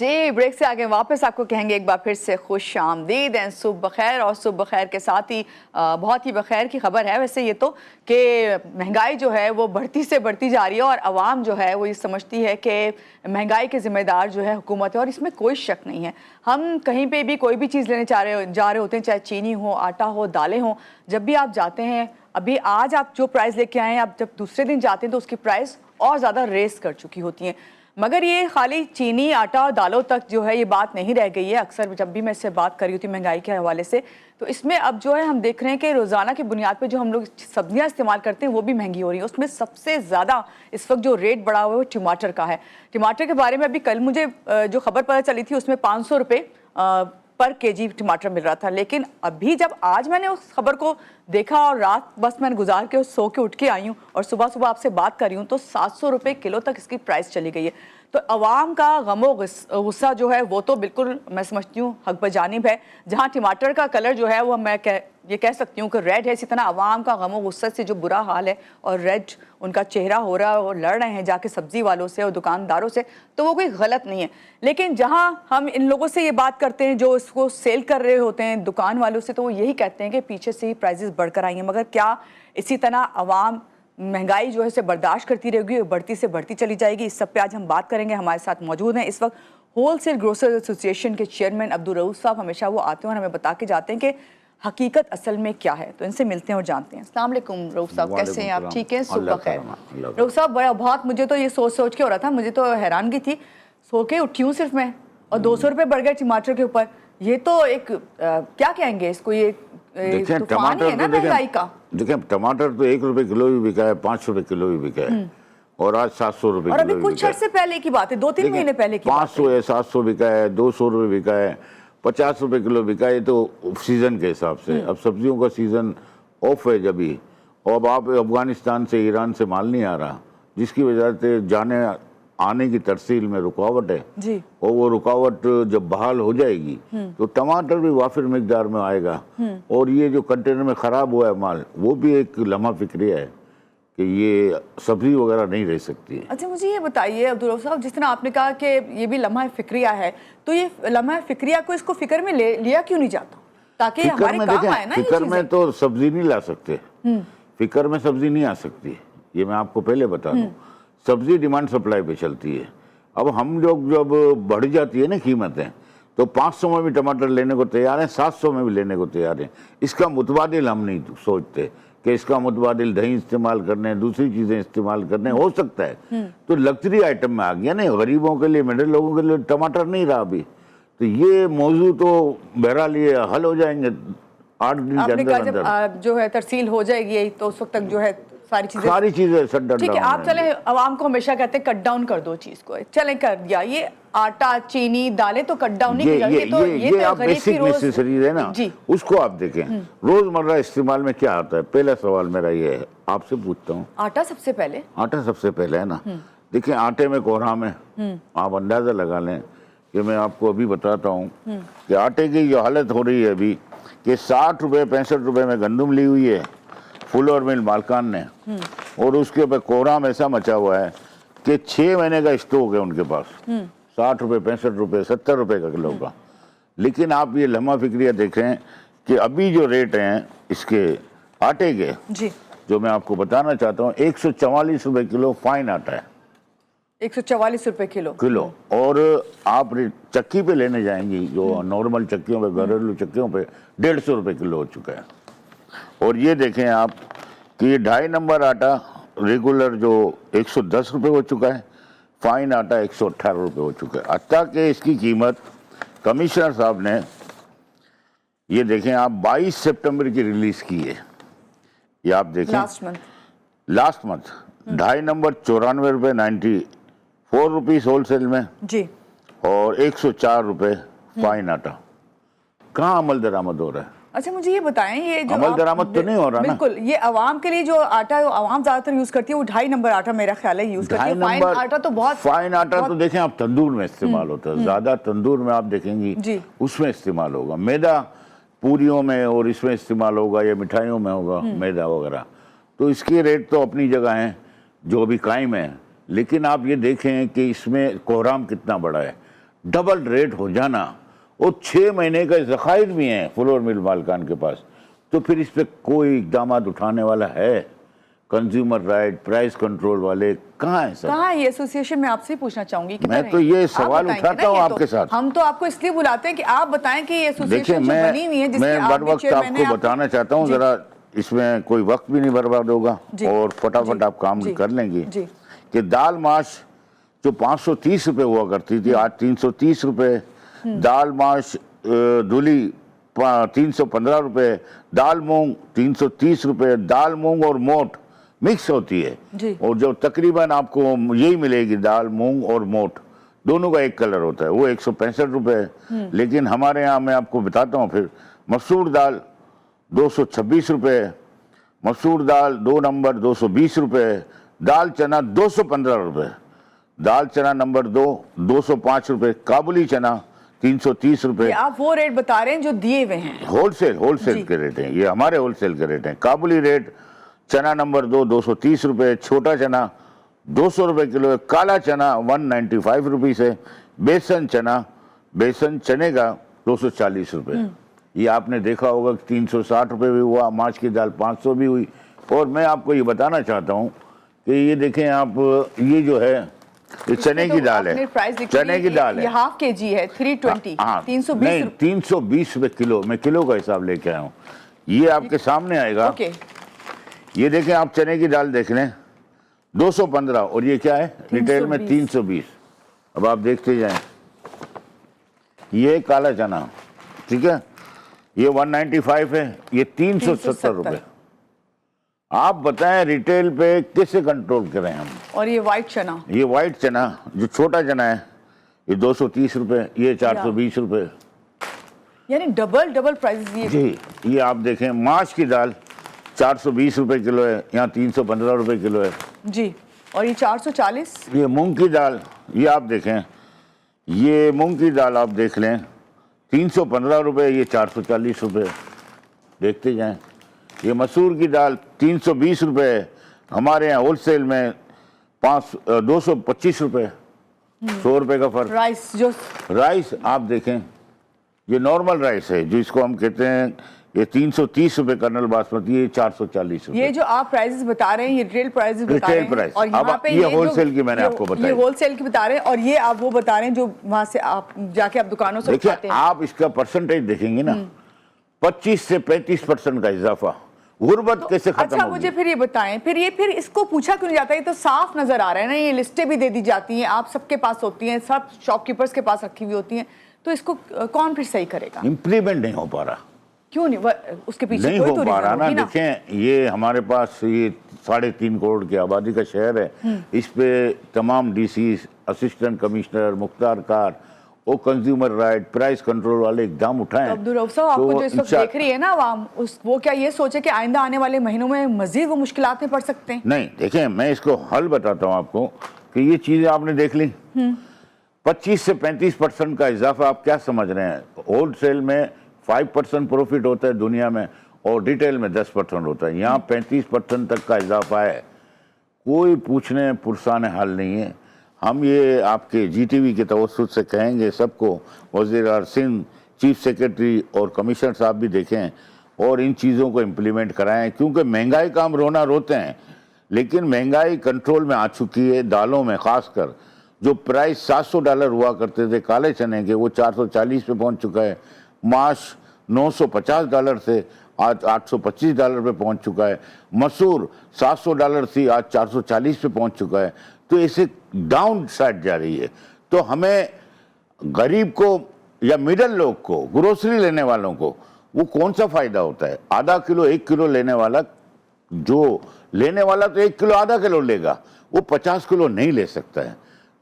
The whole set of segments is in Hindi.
जी, ब्रेक से आगे वापस आपको कहेंगे एक बार फिर से खुश आमदीद एंड सुबह बखैर। और सुबह बखैर के साथ ही बहुत ही बखैर की खबर है वैसे ये तो कि महंगाई जो है वो बढ़ती से बढ़ती जा रही है और आवाम जो है वो ये समझती है कि महंगाई के ज़िम्मेदार जो है हुकूमत है और इसमें कोई शक नहीं है। हम कहीं पे भी कोई भी चीज़ लेने जा रहे होते हैं, चाहे चीनी हो, आटा हो, दालें हों, जब भी आप जाते हैं, अभी आज आप जो प्राइस लेके आए हैं, आप जब दूसरे दिन जाते हैं तो उसकी प्राइस और ज़्यादा रेस कर चुकी होती हैं। मगर ये खाली चीनी, आटा और दालों तक जो है ये बात नहीं रह गई है। अक्सर जब भी मैं इससे बात कर रही होती महंगाई के हवाले से, तो इसमें अब जो है हम देख रहे हैं कि रोज़ाना की बुनियाद पे जो हम लोग सब्जियां इस्तेमाल करते हैं वो भी महंगी हो रही है। उसमें सबसे ज़्यादा इस वक्त जो रेट बढ़ा हुआ है वो टमाटर का है। टमाटर के बारे में अभी कल मुझे जो खबर पता चली थी उसमें 500 रुपये पर केजी टमाटर मिल रहा था, लेकिन अभी जब आज मैंने उस खबर को देखा और रात बस मैंने गुजार के सो के उठ के आई हूँ और सुबह सुबह आपसे बात कर रही हूँ तो 700 रुपये किलो तक इसकी प्राइस चली गई है। तो अवाम का गमो गुस्सा जो है वो तो बिल्कुल मैं समझती हूँ हक बजानिब है। जहाँ टमाटर का कलर जो है वो मैं ये कह सकती हूँ कि रेड है, इसी तरह अवाम का गमो गुस्सा से जो बुरा हाल है और रेड उनका चेहरा हो रहा है और लड़ रहे हैं जाके सब्जी वालों से और दुकानदारों से, तो वो कोई गलत नहीं है। लेकिन जहाँ हम इन लोगों से ये बात करते हैं जो इसको सेल कर रहे होते हैं दुकान वालों से, तो वो यही कहते हैं कि पीछे से ही प्राइजेस बढ़कर आई हैं। मगर क्या इसी तरह अवाम महंगाई जो है उसे बर्दाश्त करती रहेगी, बढ़ती से बढ़ती चली जाएगी? इस सब पे आज हम बात करेंगे। हमारे साथ मौजूद हैं इस वक्त होलसेल ग्रोसर एसोसिएशन के चेयरमैन अब्दुल रऊफ साहब। हमेशा वो आते हैं और हमें बता के जाते हैं कि हकीकत असल में क्या है, तो इनसे मिलते हैं और जानते हैं। अस्सलाम वालेकुम रऊफ साहब, कैसे हैं आप? ठीक हैं, सुबह खैर। रऊफ साहब, बहुत मुझे तो ये सोच के हो रहा था, मुझे तो हैरानगी थी, सो के उठी हूँ सिर्फ मैं और 200 रुपये बढ़ गए टमाटर के ऊपर। ये तो एक क्या कहेंगे इसको, ये तूफान ही है ना महंगाई का। देखिए टमाटर तो 1 रुपये किलो भी बिका है, 5 रुपये किलो भी बिका है और आज 700 रुपये। और अभी कुछ अर्से पहले की बात है, 2-3 महीने पहले की 500 है, 700 बिका है, 200 रुपये बिका है, 50 रुपये किलो बिका है। तो सीजन के हिसाब से अब सब्जियों का सीजन ऑफ है जब भी, और अब आप अफगानिस्तान से, ईरान से माल नहीं आ रहा, जिसकी वजह से जाने आने की तरसील में रुकावट है जी। और वो रुकावट जब बहाल हो जाएगी तो टमाटर भी वाफिर मिकदार में आएगा। और ये जो कंटेनर में ख़राब हुआ है माल, वो भी एक लम्हा फिक्रिया है कि ये सब्जी वगैरह नहीं रह सकती है। अच्छा, मुझे ये बताइए अब्दुल रऊफ साहब, जिस तरह आपने कहा कि ये भी लम्हा फिक्रिया है, तो ये लम्हा फिक्रिया को इसको फिक्र में लिया क्यों नहीं जाता ताकि हमारे काम आए ना? फिक्र में तो सब्जी नहीं ला सकते, फिक्र में सब्जी नहीं आ सकती, ये मैं आपको पहले बता दूं। सब्जी डिमांड सप्लाई पे चलती है। अब हम लोग जब बढ़ जाती है ना कीमतें, तो 500 में भी टमाटर लेने को तैयार हैं, 700 में भी लेने को तैयार हैं। इसका मुतबादिल हम नहीं सोचते कि इसका मुतबादिल दही इस्तेमाल करने, दूसरी चीज़ें इस्तेमाल करने, हो सकता है तो लग्जरी आइटम में आ गया ना। गरीबों के लिए, मिडिल लोगों के लिए टमाटर नहीं रहा अभी, तो ये मौजू तो बहरहाल ये हल हो जाएंगे 8 दिन के अंदर जो है तरसील हो जाएगी, तो उस वक्त तक जो है सारी चीजें शट डाउन। ठीक है, आप चले आवाम को हमेशा कहते हैं कट डाउन कर दो चीज को, चले कर दिया। ये आटा, चीनी, दालें तो कट डाउन नहीं की जाती, तो ये आप बेसिक नेसेसरीज है ना, उसको आप देखें। रोजमर्रा इस्तेमाल में क्या आता है? पहला सवाल मेरा ये है, आपसे पूछता हूँ। आटा सबसे पहले, आटा सबसे पहले है ना। देखिए आटे में कोहराम है, आप अंदाजा लगा लें कि मैं आपको अभी बताता हूँ कि आटे की जो हालत हो रही है अभी कि 60 रुपये 65 रुपये में गंदम ली हुई है फुलोर मिल मालकान ने, और उसके ऊपर कोहराम ऐसा मचा हुआ है कि 6 महीने का स्टॉक है उनके पास, 60 रुपये 65 रुपये 70 रुपये का किलो का। लेकिन आप ये लम्हा फिक्रिया देख रहे हैं कि अभी जो रेट हैं इसके आटे के जी, जो मैं आपको बताना चाहता हूँ, 144 रुपये किलो फाइन आटा है, 144 रुपये किलो। और आप चक्की पे लेने जाएंगी जो नॉर्मल चक्कियों पे, घरेलू चक्कियों पे 150 रुपये किलो हो चुका है। और ये देखें आप कि 2.5 नंबर आटा रेगुलर जो 110 रुपये हो चुका है, फाइन आटा 118 रुपये हो चुका है। हत्ता कि इसकी कीमत कमिश्नर साहब ने, ये देखें आप, 22 सितंबर की रिलीज की है, ये आप देखें लास्ट मंथ 2.5 नंबर 94 रुपये 94 रुपीस होलसेल में जी, और 104 रुपये फाइन आटा। कहाँ अमल दरामद हो रहा है? अच्छा, मुझे ये बताएं, ये जो अमल दरामद तो नहीं हो रहा ना? बिल्कुल, ये आवाम के लिए जो आटा आवाम ज्यादातर यूज करती है वो 2.5 नंबर आटा मेरा ख्याल है यूज करती है। फाइन आटा तो फाइन आटा तो देखें आप तंदूर में इस्तेमाल होता है, ज्यादा तंदूर में आप देखेंगी उसमें इस्तेमाल होगा। मैदा पूरियों में और इसमें इस्तेमाल होगा या मिठाइयों में होगा मैदा वगैरह, तो इसके रेट तो अपनी जगह हैं जो अभी कायम है। लेकिन आप ये देखें कि इसमें कोहराम कितना बड़ा है, डबल रेट हो जाना, और 6 महीने का ज़खायर भी हैं फ्लोर मिल मालिकान के पास, तो फिर इस पे कोई इकदाम उठाने वाला है? कंज्यूमर राइट, प्राइस कंट्रोल वाले कहाँ है सर? कहाँ है ये एसोसिएशन? मैं आपसे पूछना चाहूंगी कि मैं तो ये सवाल उठाता हूँ आपके साथ। हम तो आपको इसलिए बुलाते हैं कि आप बताएं कि ये एसोसिएशन जो बनी हुई है, जिसके मैं आप बर भी वक्त चेयरमैन हैं, आपको बताना चाहता हूँ, जरा इसमें कोई वक्त भी नहीं बर्बाद होगा और फटाफट आप काम कर लेंगे कि दाल माश जो 530 रुपए हुआ करती थी, आज 330 रुपए, दाल माश धुली 315 रुपए, दाल मूंग 330 रुपए, दाल मूंग और मोट मिक्स होती है, और जो तकरीबन आपको यही मिलेगी, दाल मूंग और मोट दोनों का एक कलर होता है, वो 165 रुपए है। लेकिन हमारे यहाँ मैं आपको बताता हूँ फिर, मसूर दाल 226 रुपए, मसूर दाल 2 नंबर 220 रुपए, दाल चना 215 रुपए, दाल चना नंबर 2 205 रुपए, काबुली चना 330 रुपए। आप वो रेट बता रहे हैं जो दिए हुए हैं, होलसेल के रेट हैं, ये हमारे होलसेल के रेट हैं। काबुली रेट चना नंबर 2 230 रुपए, छोटा चना 200 रुपए किलो है, काला चना 195 रुपीस है, बेसन चने का 240 रुपए। ये आपने देखा होगा कि 360 रुपए भी हुआ, माछ की दाल 500 भी हुई। और मैं आपको ये बताना चाहता हूँ कि ये देखें आप, ये जो है ये चने की दाल है, चने की दाल है, ये हाफ केजी है 320, 320 रुपए किलो, मैं किलो का हिसाब लेके आया हूँ, ये आपके सामने आएगा। ये देखें आप, चने की दाल देख लें 215, और ये क्या है रिटेल में 320। अब आप देखते जाएं, ये काला चना, ठीक है, ये 195 है, ये 370 रुपए। आप बताएं रिटेल पे कैसे कंट्रोल करें हम? और ये व्हाइट चना जो छोटा चना है, ये 230 रुपए, ये 420 रुपए, यानी डबल प्राइस ये। जी, ये आप देखें माछ की दाल 420 रुपए किलो है, यहाँ 315 रुपए किलो है जी, और ये 440। ये मूंग की दाल, ये आप देखें, ये मूंग की दाल आप देख लें 315 रुपए, ये 440 रुपए, देखते जाएं। ये मसूर की दाल 320 रुपए, हमारे यहाँ होलसेल में 225 रुपए, 100 रुपए का फर्क। राइस आप देखें, ये नॉर्मल राइस है, जो इसको हम कहते हैं, ये 330 रुपए कर्नल बासमती, ये 440 रुपए। ये जो आप प्राइसेस बता रहे हैं, ये रिटेल प्राइसेस बता रहे हैं, और यहाँ पे ये होलसेल की मैंने आपको बताई, ये होलसेल की बता रहे हैं, और ये आप वो बता रहे हैं जो वहां से आप जाके आप दुकानों से देखिए, आप इसका परसेंटेज देखेंगे ना, 25 से 35% का इजाफा, गुर्बत कैसे खत्म अच्छा, मुझे फिर ये बताएं, फिर इसको पूछा क्यों नहीं जाता? ये तो साफ नजर आ रहा है ना, ये लिस्टें भी दे दी जाती हैं, आप सबके पास होती हैं, सब शॉपकीपर्स के पास रखी हुई होती हैं, तो इसको कौन फिर सही करेगा? इम्प्लीमेंट नहीं हो पा रहा। क्यों नहीं? उसके पीछे नहीं हो पा रहा ना। देखें, ये हमारे पास ये 3.5 करोड़ की आबादी का शहर है, इस पे तमाम DC, assistant commissioner, Mukhtar car और कंज्यूमर राइट, प्राइस कंट्रोल वाले एकदम उठाएं। तो आपको जो इस वक्त देख रही है ना आवाम, वो क्या ये सोचे कि आइंदा आने वाले महीनों में मजीद वो मुश्किलात में पड़ सकते हैं? नहीं, देखें, मैं इसको हल बताता हूँ आपको कि ये चीजें आपने देख ली, 25 से 35% का इजाफा, आप क्या समझ रहे हैं? होलसेल में 5% प्रॉफिट होता है दुनिया में, और रिटेल में 10% होता है, यहाँ 35% तक का इजाफा है। कोई पूछने पुरसाने हल नहीं है। हम ये आपके GTV के तवज्जुह से कहेंगे सबको, वज़ीर आज़म सिंध, चीफ सेक्रेटरी और कमिश्नर साहब भी देखें और इन चीज़ों को इम्प्लीमेंट कराएं, क्योंकि महंगाई का हम रोना रोते हैं, लेकिन महंगाई कंट्रोल में आ चुकी है। दालों में खासकर जो प्राइस $700 हुआ करते थे काले चने के, वो 440 पे पहुंच चुका है। माश $950 से आज $825 पे पहुंच चुका है। मसूर $700 थी, आज 440 पे पहुंच चुका है। तो इसे डाउन साइड जा रही है। तो हमें गरीब को या मिडल लोग को, ग्रोसरी लेने वालों को, वो कौन सा फायदा होता है? आधा किलो 1 किलो लेने वाला, जो लेने वाला तो 1 किलो आधा किलो लेगा, वो 50 किलो नहीं ले सकता है।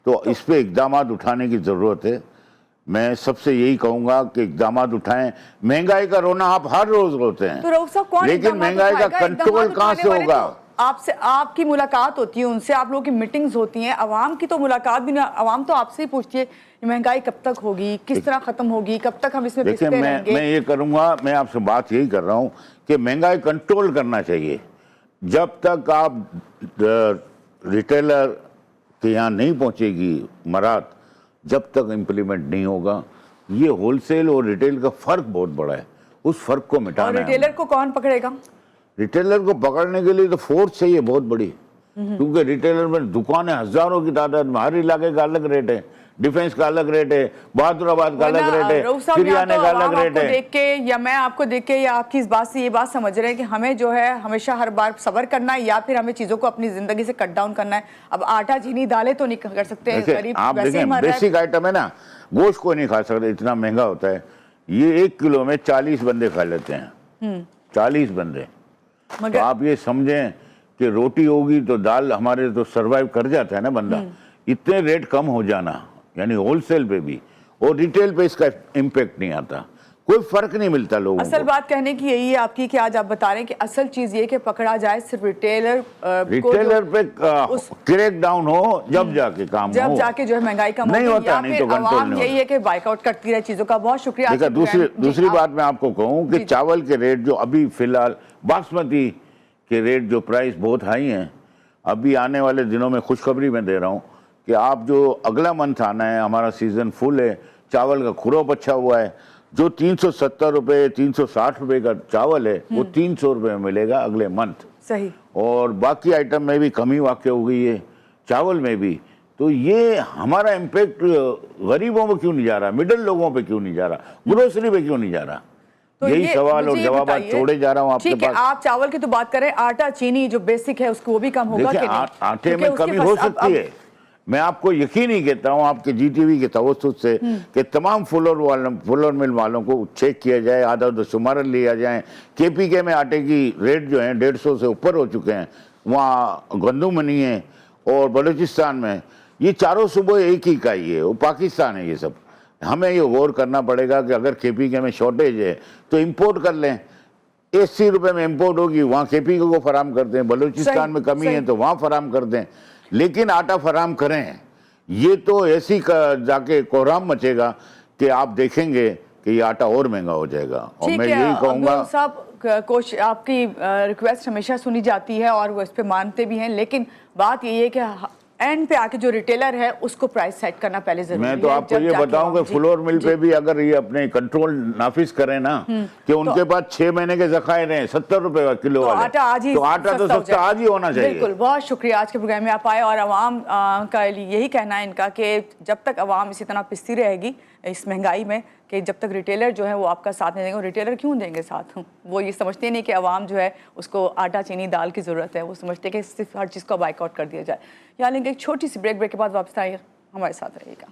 तो इस पे इकदाम उठाने की जरूरत है। मैं सबसे यही कहूंगा कि इकदाम उठाएं। महंगाई का रोना आप हर रोज रोते हैं, तो लेकिन महंगाई का कंट्रोल कहां से होगा? आपसे आपकी मुलाकात होती है उनसे, आप लोगों की मीटिंग्स होती हैं, अवाम की तो मुलाकात भी नहीं। अवाम तो आपसे ही पूछती है महंगाई कब तक होगी, किस तरह खत्म होगी, कब तक हम इसमें पिसते रहेंगे? मैं ये करूंगा, मैं आपसे बात यही कर रहा हूं कि महंगाई कंट्रोल करना चाहिए। जब तक आप रिटेलर के यहाँ नहीं पहुंचेगी मराद, जब तक इम्प्लीमेंट नहीं होगा, ये होलसेल और रिटेल का फर्क बहुत बड़ा है, उस फर्क को और मिटाना है। रिटेलर को कौन पकड़ेगा? रिटेलर को पकड़ने के लिए तो फोर्स चाहिए बहुत बड़ी, क्योंकि रिटेलर में दुकानें हजारों की तादाद में, हर इलाके का अलग रेट है, डिफेंस का अलग रेट है, बहादुराबाद का अलग रेट है, फिरियाने का अलग रेट है। देख के या मैं आपको देख के या आपकी इस बात से ये बात समझ रहे हैं कि हमें जो है हमेशा हर बार सब्र करना है या फिर हमें चीजों को अपनी जिंदगी से कट डाउन करना है? अब आटा चीनी दालें तो नहीं कर सकते हैं, गरीब आप वैसे ही देखें मर रहा है। बेसिक आइटम है ना, गोश्त को नहीं खा सकते, इतना महंगा होता है। ये 1 किलो में 40 बंदे खा लेते हैं, 40 बंदे। तो मगर आप ये समझें कि रोटी होगी तो दाल हमारे तो सरवाइव कर जाता है ना बंदा। इतने रेट कम हो जाना, यानी होलसेल पे भी और रिटेल पे इसका इम्पैक्ट नहीं आता, कोई फर्क नहीं मिलता लोगों असल को। बात कहने की यही है आपकी कि आज आप बता रहे हैं कि असल चीज ये कि पकड़ा जाए सिर्फ रिटेलर पे क्रैक डाउन हो जब जाके काम जब हो, जाके जो है महंगाई कम नहीं होगी, होता, या नहीं फिर तो कंट्रोल आवाम नहीं यही है कि बाइकआउट करती रहे चीजों का। बहुत शुक्रिया। देखा, दूसरी बात मैं आपको कहूं कि चावल के रेट जो अभी फिलहाल बासमती के रेट जो प्राइस बहुत हाई हैं, अभी आने वाले दिनों में खुशखबरी मैं दे रहा हूं कि आप जो अगला मंथ आना है, हमारा सीजन फुल है, चावल का खुरोप अच्छा हुआ है। जो 370 रुपए 360 रुपए का चावल है वो 300 रुपए में मिलेगा अगले मंथ। सही। और बाकी आइटम में भी कमी वाक़ई हो गई है, चावल में भी। तो ये हमारा इम्पैक्ट गरीबों में क्यों नहीं जा रहा, मिडिल लोगों पे क्यों नहीं जा रहा, ग्रोसरी पे क्यों नहीं जा रहा? तो यही सवाल और मुझे ये जवाब बताइए, छोड़े जा रहा हूँ आपके ठीक है, पास। आप चावल की तो बात करें, आटा चीनी जो बेसिक है उसको वो भी कम होगा कि देखिए, नहीं? आटे क्योंकि में उसकी कमी हो अब सकती है। मैं आपको यकीन ही कहता हूँ आपके जीटीवी के तवज्जुह से कि तमाम फुलर मिल वालों को चेक किया जाए, आधा शुमार लिया जाए। केपीके में आटे की रेट जो है 150 से ऊपर हो चुके हैं, वहाँ गंदुम नहीं है। और बलूचिस्तान में ये चारों सूबे एक ही इकाई है, वो पाकिस्तान है। ये सब हमें ये गौर करना पड़ेगा कि अगर केपीके में शॉर्टेज है तो इम्पोर्ट कर लें। 80 रुपये में इम्पोर्ट होगी, वहाँ केपीके को फराम कर दें। बलूचिस्तान में कमी है तो वहाँ फराम कर दें, लेकिन आटा फराम करें। ये तो ऐसी जाके कोहराम मचेगा कि आप देखेंगे कि ये आटा और महंगा हो जाएगा। और मैं यही कहूँगा साहब, कोशिश आपकी रिक्वेस्ट हमेशा सुनी जाती है और वो इस पे मानते भी हैं, लेकिन बात यही है कि एंड पे आके जो रिटेलर है उसको प्राइस सेट करना पहले जरूरी है। मैं तो आपको ये बताऊं कि फ्लोर मिल पे भी अगर ये अपने कंट्रोल नाफिज करें ना कि उनके पास 6 महीने के ज़खायर हैं 70 रुपए का किलो वाले, आटा आज ही तो आटा तो सस्ता आज ही होना चाहिए। बिल्कुल, बहुत शुक्रिया आज के प्रोग्राम में आप आए। और अवाम का यही कहना है इनका कि जब तक अवाम इसी तरह पिसती रहेगी इस महंगाई में, कि जब तक रिटेलर जो है वो आपका साथ नहीं देंगे। रिटेलर क्यों देंगे साथ? वो ये समझते नहीं कि अवाम जो है उसको आटा चीनी दाल की ज़रूरत है, वो समझते हैं कि सिर्फ हर चीज़ को बाइकआउट कर दिया जाए। यहाँ लेंगे एक छोटी सी ब्रेक के बाद वापस आइए, हमारे साथ रहिएगा।